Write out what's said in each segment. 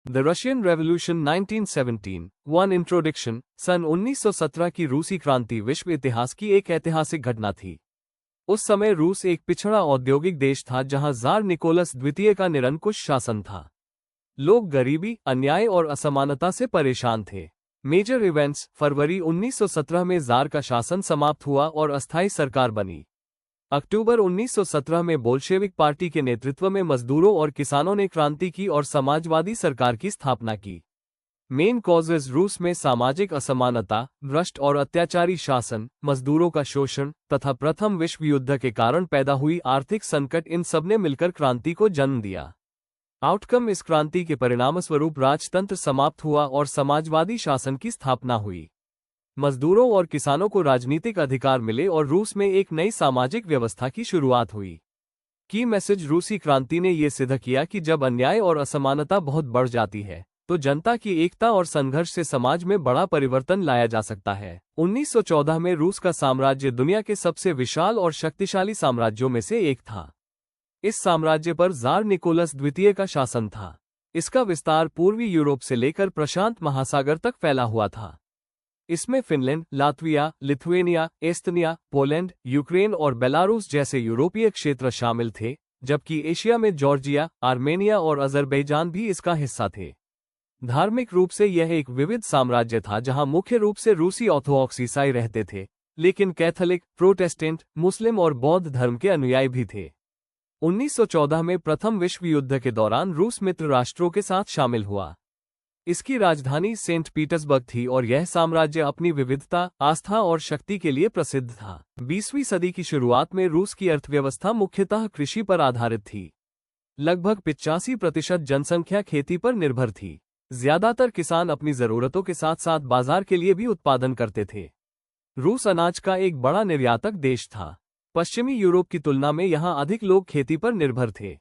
The Russian revolution 1917 one introduction. सन 1917 की रूसी क्रांति विश्व इतिहास की एक ऐतिहासिक घटना थी। उस समय रूस एक पिछड़ा औद्योगिक देश था जहां जार निकोलस द्वितीय का निरंकुश शासन था। लोग गरीबी, अन्याय और असमानता से परेशान थे। Major events. फरवरी 1917 में जार का शासन समाप्त हुआ और अस्थायी सरकार बनी। अक्टूबर 1917 में बोल्शेविक पार्टी के नेतृत्व में मजदूरों और किसानों ने क्रांति की और समाजवादी सरकार की स्थापना की। Main causes. रूस में सामाजिक असमानता, भ्रष्ट और अत्याचारी शासन, मजदूरों का शोषण तथा प्रथम विश्व युद्ध के कारण पैदा हुई आर्थिक संकट, इन सबने मिलकर क्रांति को जन्म दिया। आउटकम। इस क्रांति के परिणामस्वरूप राजतंत्र समाप्त हुआ और समाजवादी शासन की स्थापना हुई। मजदूरों और किसानों को राजनीतिक अधिकार मिले और रूस में एक नई सामाजिक व्यवस्था की शुरुआत हुई। की मैसेज। रूसी क्रांति ने यह सिद्ध किया कि जब अन्याय और असमानता बहुत बढ़ जाती है तो जनता की एकता और संघर्ष से समाज में बड़ा परिवर्तन लाया जा सकता है। 1914 में रूस का साम्राज्य दुनिया के सबसे विशाल और शक्तिशाली साम्राज्यों में से एक था। इस साम्राज्य पर जार निकोलस द्वितीय का शासन था। इसका विस्तार पूर्वी यूरोप से लेकर प्रशांत महासागर तक फैला हुआ था। इसमें Finland, Latvia, Lithuania, Estonia, Poland, Ukraine और बेलारूस जैसे यूरोपीय क्षेत्र शामिल थे, जबकि एशिया में जॉर्जिया, आर्मेनिया और अजरबैजान भी इसका हिस्सा थे। धार्मिक रूप से यह एक विविध साम्राज्य था जहां मुख्य रूप से रूसी ऑर्थोडॉक्स ईसाई रहते थे, लेकिन कैथोलिक, प्रोटेस्टेंट, मुस्लिम और बौद्ध धर्म के अनुयायी भी थे। 1914 में प्रथम विश्व युद्ध के दौरान रूस मित्र राष्ट्रों के साथ शामिल हुआ। इसकी राजधानी सेंट पीटर्सबर्ग थी और यह साम्राज्य अपनी विविधता, आस्था और शक्ति के लिए प्रसिद्ध था। 20वीं सदी की शुरुआत में रूस की अर्थव्यवस्था मुख्यतः कृषि पर आधारित थी। लगभग 85% जनसंख्या खेती पर निर्भर थी। ज्यादातर किसान अपनी जरूरतों के साथ साथ बाजार के लिए भी उत्पादन करते थे। रूस अनाज का एक बड़ा निर्यातक देश था। पश्चिमी यूरोप की तुलना में यहाँ अधिक लोग खेती पर निर्भर थे।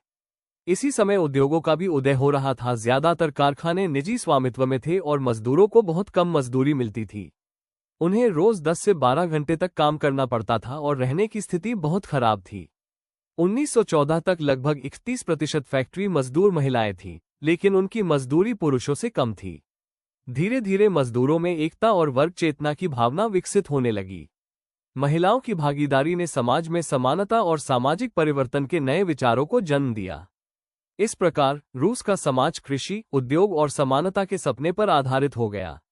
इसी समय उद्योगों का भी उदय हो रहा था। ज्यादातर कारखाने निजी स्वामित्व में थे और मजदूरों को बहुत कम मजदूरी मिलती थी। उन्हें रोज 10 से 12 घंटे तक काम करना पड़ता था और रहने की स्थिति बहुत खराब थी। 1914 तक लगभग 31% फैक्ट्री मजदूर महिलाएं थीं, लेकिन उनकी मजदूरी पुरुषों से कम थी। धीरे धीरे मजदूरों में एकता और वर्ग चेतना की भावना विकसित होने लगी। महिलाओं की भागीदारी ने समाज में समानता और सामाजिक परिवर्तन के नए विचारों को जन्म दिया। इस प्रकार रूस का समाज कृषि, उद्योग और समानता के सपने पर आधारित हो गया।